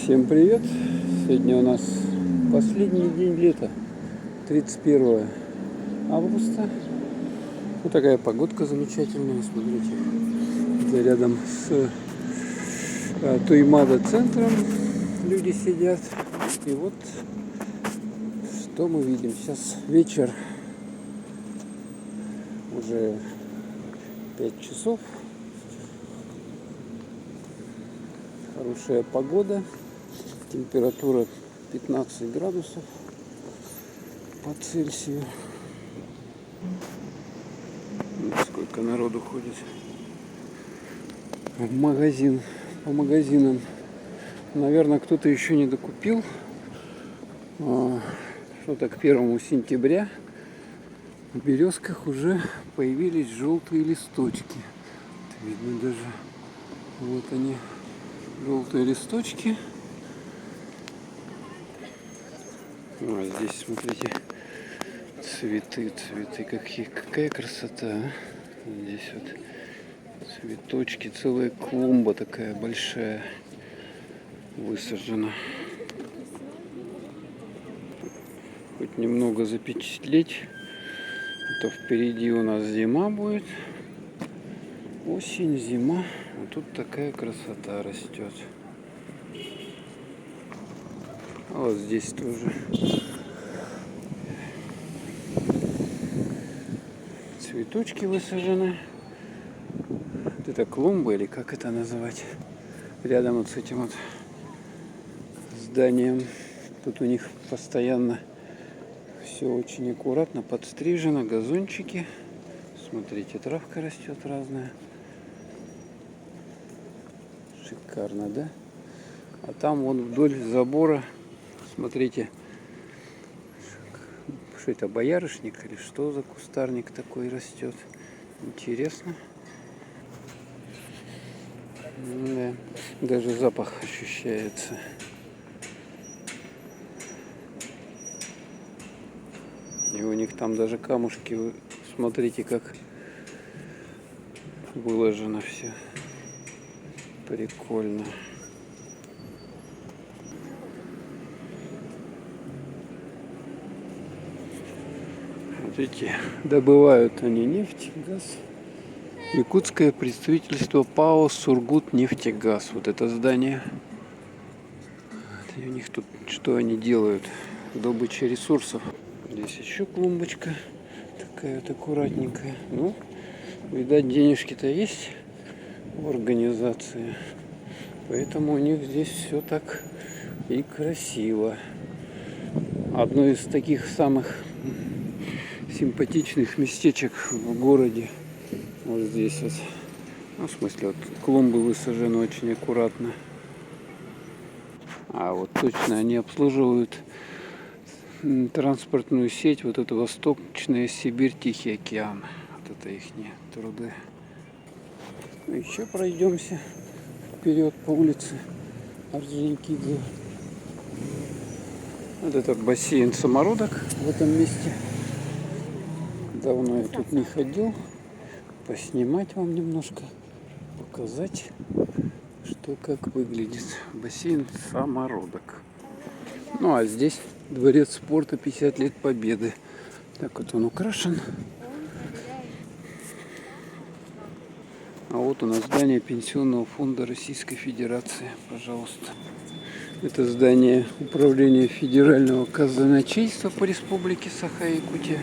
Всем привет! Сегодня у нас последний день лета, 31 августа. Вот такая погодка замечательная, смотрите. Это рядом с Туймада центром люди сидят. И вот что мы видим. Сейчас вечер, уже 5 часов. Хорошая погода. Температура 15 градусов по Цельсию. Сколько народу ходит в магазин, по магазинам. Наверное, кто-то еще не докупил. Что-то к 1 сентября в березках уже появились желтые листочки. Видно даже, вот они, желтые листочки. Здесь, смотрите, цветы, какая красота. Здесь вот цветочки, целая клумба такая большая высажена. Хоть немного запечатлеть, а то впереди у нас зима будет. Осень, зима. А тут такая красота растет. А вот здесь тоже цветочки высажены. Вот это клумба, или как это называть? Рядом вот с этим вот зданием. Тут у них постоянно все очень аккуратно подстрижено. Газончики. Смотрите, травка растет разная. Шикарно, да? А там вон вдоль забора, смотрите, что это, боярышник или что за кустарник такой растет? Интересно. Да, даже запах ощущается. И у них там даже камушки, смотрите, как выложено все. Прикольно. Смотрите, добывают они нефть, газ. Якутское представительство ПАО «Сургутнефтегаз». Вот это здание. И у них тут, что они делают? Добыча ресурсов. Здесь еще клумбочка. Такая вот аккуратненькая. Ну, видать, денежки-то есть в организации. Поэтому у них здесь все так и красиво. Одно из таких самых симпатичных местечек в городе. Вот здесь вот. Ну, в смысле, вот клумбы высажены очень аккуратно. А вот точно они обслуживают транспортную сеть, вот это Восточная Сибирь, Тихий океан. Вот это их труды. Еще пройдемся вперед по улице Орджоникидзе. Вот этот бассейн самородок в этом месте. Давно я тут не ходил. Поснимать вам немножко, показать, что как выглядит бассейн самородок. Ну а здесь дворец спорта 50 лет Победы. Так вот он украшен. А вот у нас здание Пенсионного фонда Российской Федерации. Пожалуйста. Это здание управления Федерального казначейства по Республике Саха-Якутия.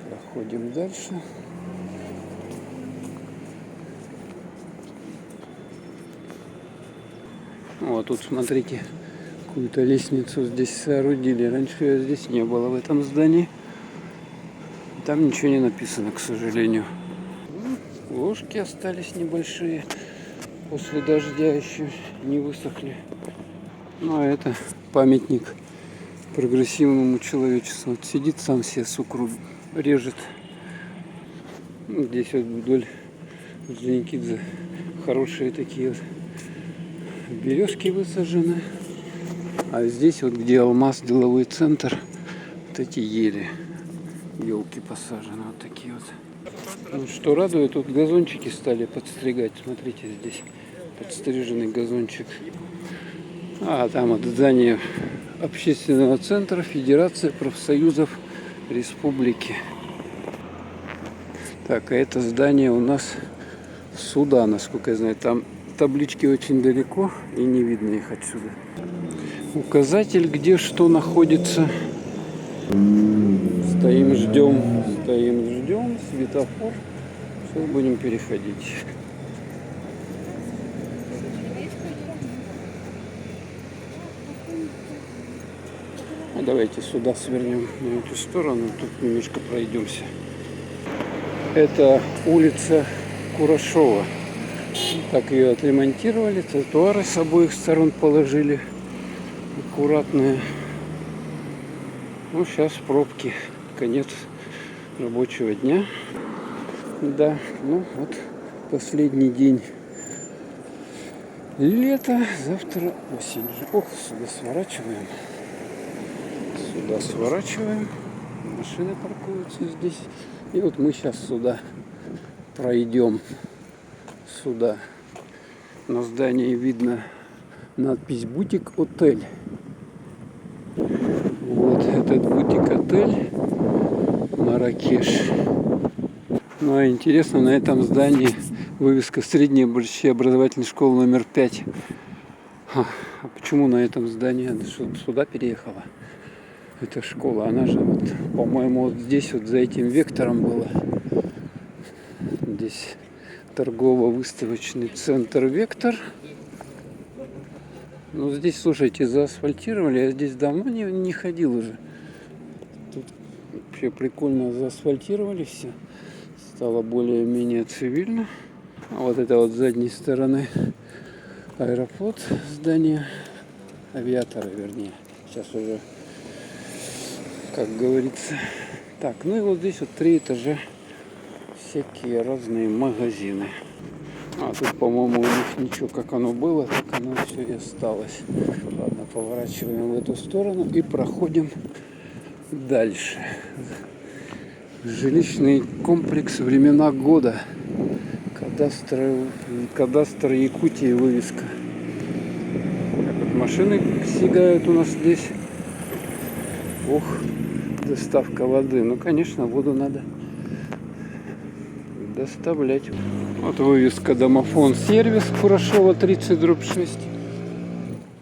Проходим дальше. Вот тут смотрите, какую-то лестницу здесь соорудили. Раньше ее здесь не было в этом здании. Там ничего не написано, к сожалению. Ложки остались небольшие. После дождя еще не высохли. Ну а это памятник прогрессивному человечеству. Вот сидит сам себе сукру режет. Здесь вот вдоль Орджоникидзе хорошие такие вот березки высажены. А здесь вот, где Алмаз, деловой центр, вот эти ели. Елки посажены вот такие вот. Ну, что радует, тут газончики стали подстригать. Смотрите, здесь подстриженный газончик. А там вот здание общественного центра Федерации профсоюзов Республики. Так, а это здание у нас суда, насколько я знаю. Там таблички очень далеко и не видно их отсюда. Указатель, где что находится. Стоим, ждем, светофор. Сейчас будем переходить. Давайте сюда свернем на эту сторону, тут немножко пройдемся. Это улица Курашова. Так ее отремонтировали, тротуары с обоих сторон положили аккуратные. Ну, сейчас пробки, конец рабочего дня. Да, ну вот последний день лета, завтра осень. Ох, сюда сворачиваем. Машины паркуются здесь. И вот мы сейчас сюда пройдем. Сюда. На здании видно надпись «Бутик-отель». Вот этот бутик-отель Марракеш. Ну а интересно, на этом здании вывеска средней общеобразовательной школы номер 5. А почему на этом здании? Она что, сюда переехала? Эта школа, она же вот, по-моему, вот здесь вот за этим вектором была. Здесь торгово-выставочный центр «Вектор». Ну здесь, слушайте, заасфальтировали, я здесь давно не ходил уже. Тут вообще прикольно заасфальтировали все. Стало более-менее цивильно. А вот это вот с задней стороны аэрофлот, здание авиатора, вернее. Сейчас уже, как говорится. Так, ну и вот здесь вот 3 этажа, всякие разные магазины. А тут, по-моему, у них ничего, как оно было, так оно все и осталось. Ладно, поворачиваем в эту сторону и проходим дальше. Жилищный комплекс «Времена года». Кадастр Якутии, вывеска. Так вот, машины сигают у нас здесь. Ох, доставка воды. Ну, конечно, воду надо доставлять. Вот вывеска «Домофон сервис» Курашова 30/6.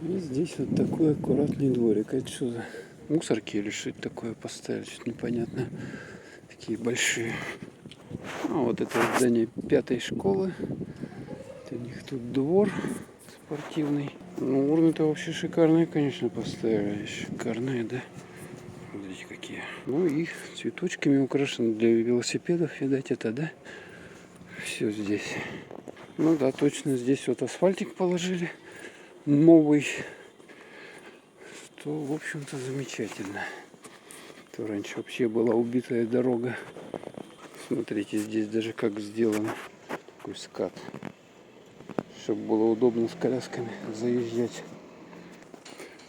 И здесь вот такой аккуратный дворик. Это что за мусорки или что это такое поставили? Что-то непонятно. Такие большие. А вот это здание 5-й школы. Это у них тут двор спортивный. Ну, урны-то вообще шикарные, конечно, поставили. Шикарные, да? Смотрите, какие. Ну и цветочками украшены для велосипедов, видать, это, да? Все здесь. Ну да, точно, здесь вот асфальтик положили. Новый. Что, в общем-то, замечательно. То раньше вообще была убитая дорога. Смотрите, здесь даже как сделано. Такой скат. Чтобы было удобно с колясками заезжать.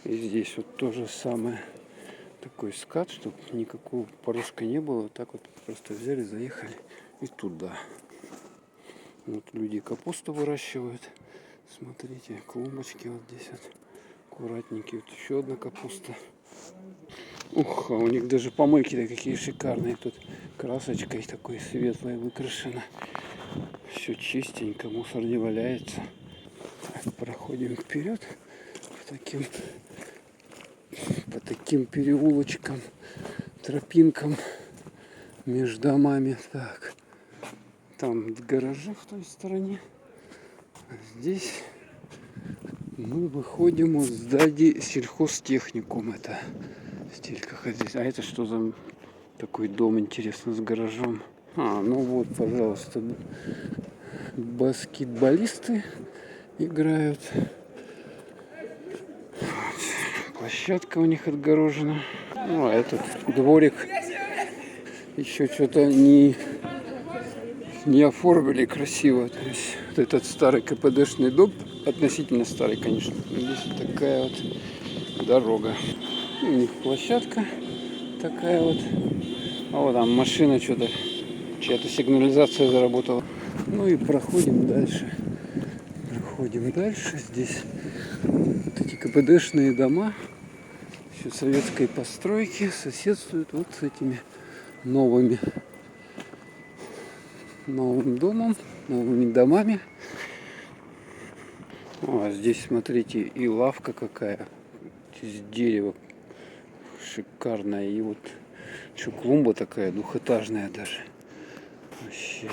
И здесь вот то же самое. Такой скат, чтобы никакого порожка не было. Вот так вот просто взяли, заехали и туда. Вот люди капусту выращивают. Смотрите, клумбочки вот здесь вот. Аккуратненькие. Вот еще одна капуста. Ух, а у них даже помойки-то какие шикарные. Тут красочкой такой светлой выкрашено. Все чистенько, мусор не валяется. Так, проходим вперед по таким переулочкам, тропинкам между домами. Так, там гаражи в той стороне. А здесь мы выходим из здания сельхозтехникум. Это стелька здесь. А это что за такой дом, интересно, с гаражом? А, ну вот, пожалуйста, баскетболисты играют. Площадка у них отгорожена. Ну, а этот дворик еще что-то не оформили красиво. То есть вот этот старый КПДшный дом, относительно старый, конечно. Здесь вот такая вот дорога. У них площадка такая вот. А вот там машина что-то, чья-то сигнализация заработала. Ну и проходим дальше. проходим дальше. Здесь вот эти КПДшные дома, еще советской постройки, соседствуют вот с этими новым домом, новыми домами. А здесь, смотрите, и лавка какая из дерева шикарная. И вот еще клумба такая двухэтажная даже. Вообще.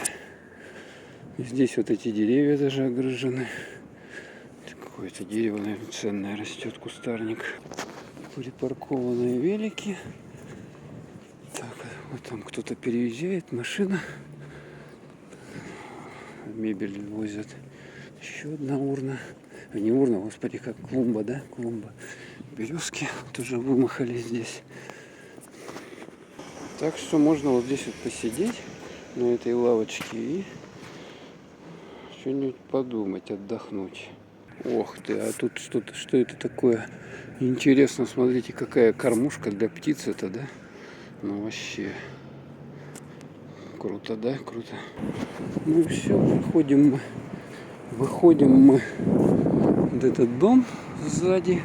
И здесь вот эти деревья даже огражены. Какое-то дерево, наверное, ценное растет, кустарник. Припаркованные велики. Так, вот там кто-то переезжает, машина. Мебель возят. Еще одна урна. Не урна, господи, как клумба, да? Клумба. Березки тоже вымахали здесь. Так что можно вот здесь вот посидеть на этой лавочке и что-нибудь подумать, отдохнуть. Ох ты, а тут что-то, что это такое? Интересно, смотрите, какая кормушка для птиц это, да? Ну вообще. Круто, да? Круто. Ну и все, выходим мы в этот дом сзади.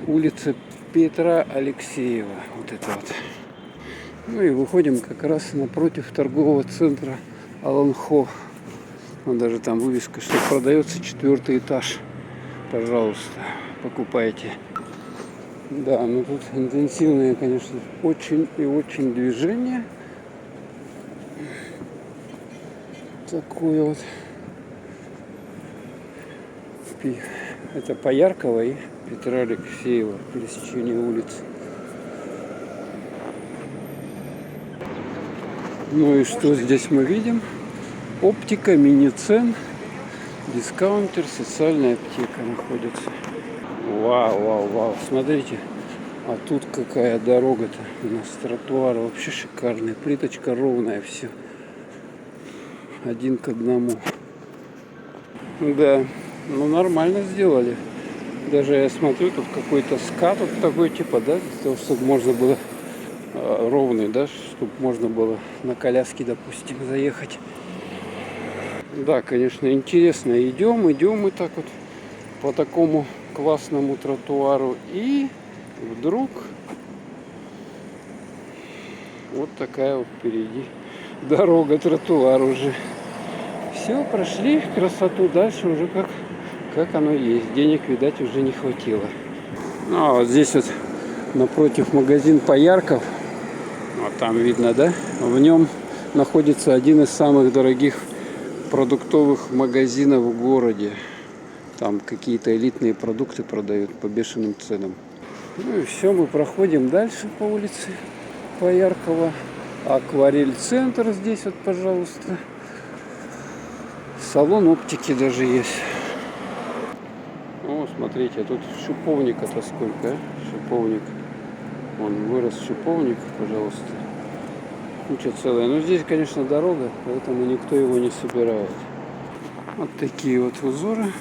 Улица Петра Алексеева. Вот это вот. Ну и выходим как раз напротив торгового центра Аланхо. Вот даже там вывеска, что продается 4-й этаж. Пожалуйста, покупайте. Да, ну тут интенсивное, конечно, очень и очень движение. Такое вот. Это Пояркова и Петра Алексеева, пересечение улиц. Ну и что здесь мы видим? Оптика, мини-цен, дискаунтер, социальная аптека находится. Вау, вау, вау, смотрите. А тут какая дорога-то у нас, тротуар вообще шикарный. Плиточка ровная, все. 1 к 1. Да, ну нормально сделали. Даже я смотрю, тут какой-то скат вот такой типа, да, для того, чтобы можно было ровный, да, чтобы можно было на коляске, допустим, заехать. Да, конечно, интересно. Идем мы так вот по такому классному тротуару. И вдруг вот такая вот впереди дорога, тротуар уже. Все, прошли красоту. Дальше уже как оно есть. Денег, видать, уже не хватило. Ну, а вот здесь вот напротив магазин Поярков. Вот там видно, да? В нем находится один из самых дорогих продуктовых магазинов в городе. Там какие-то элитные продукты продают по бешеным ценам. Ну и все, мы проходим дальше по улице Пояркова. Акварель-центр здесь вот, пожалуйста. Салон оптики даже есть. О, смотрите, тут шиповника-то сколько, а? Шиповник. Вон вырос шиповник, пожалуйста. Куча целая. Но здесь, конечно, дорога, поэтому никто его не собирает. Вот такие вот узоры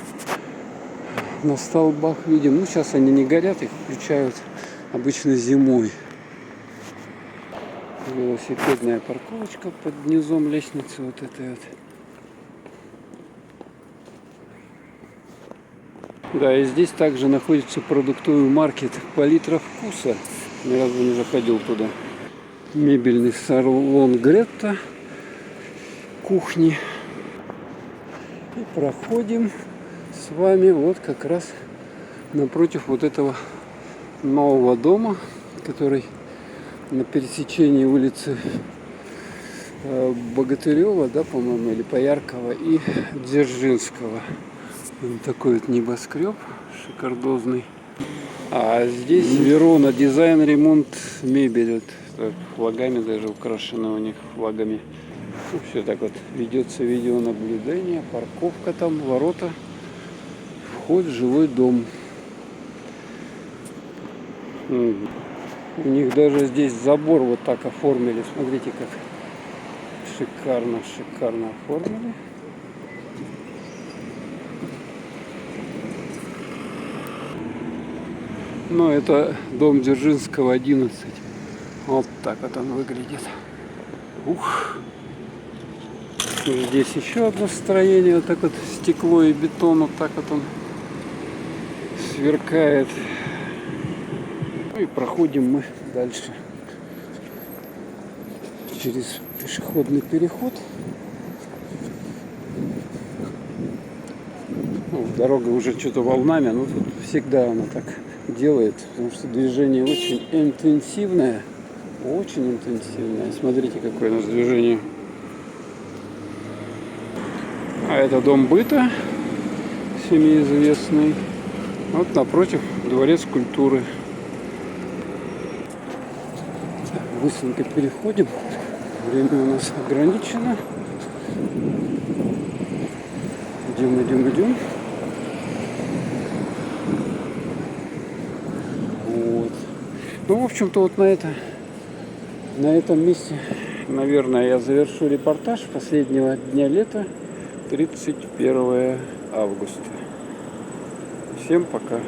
на столбах видим. Ну, сейчас они не горят, их включают обычно зимой. Велосипедная парковочка под низом лестницы вот этой вот. Да, и здесь также находится продуктовый маркет Палитра Вкуса. Ни разу не заходил туда. Мебельный салон Гретта. Кухни. И проходим с вами вот как раз напротив вот этого нового дома, который на пересечении улицы Богатырева, да, по-моему, или Пояркова и Дзержинского. Вот такой вот небоскреб шикардозный. А здесь Верона, дизайн, ремонт, мебель. Вот, флагами даже украшены у них флагами. Ну, все так вот ведется видеонаблюдение, парковка там, ворота, вход в жилой дом. У них даже здесь забор вот так оформили. Смотрите, как шикарно оформили. Но это дом Дзержинского, 11. Вот так вот он выглядит. Ух. Здесь еще одно строение, вот так вот стекло и бетон, вот так вот он сверкает. Ну и проходим мы дальше через пешеходный переход. Ну, дорога уже что-то волнами, но тут всегда она так делает, потому что движение очень интенсивное. Очень интенсивное. Смотрите, какое у нас движение. А это дом быта, всеми известный. Вот напротив дворец культуры. Быстренько переходим. Время у нас ограничено. Идем. Вот. Ну, в общем-то, вот на этом месте, наверное, я завершу репортаж последнего дня лета, 31 августа. Всем пока.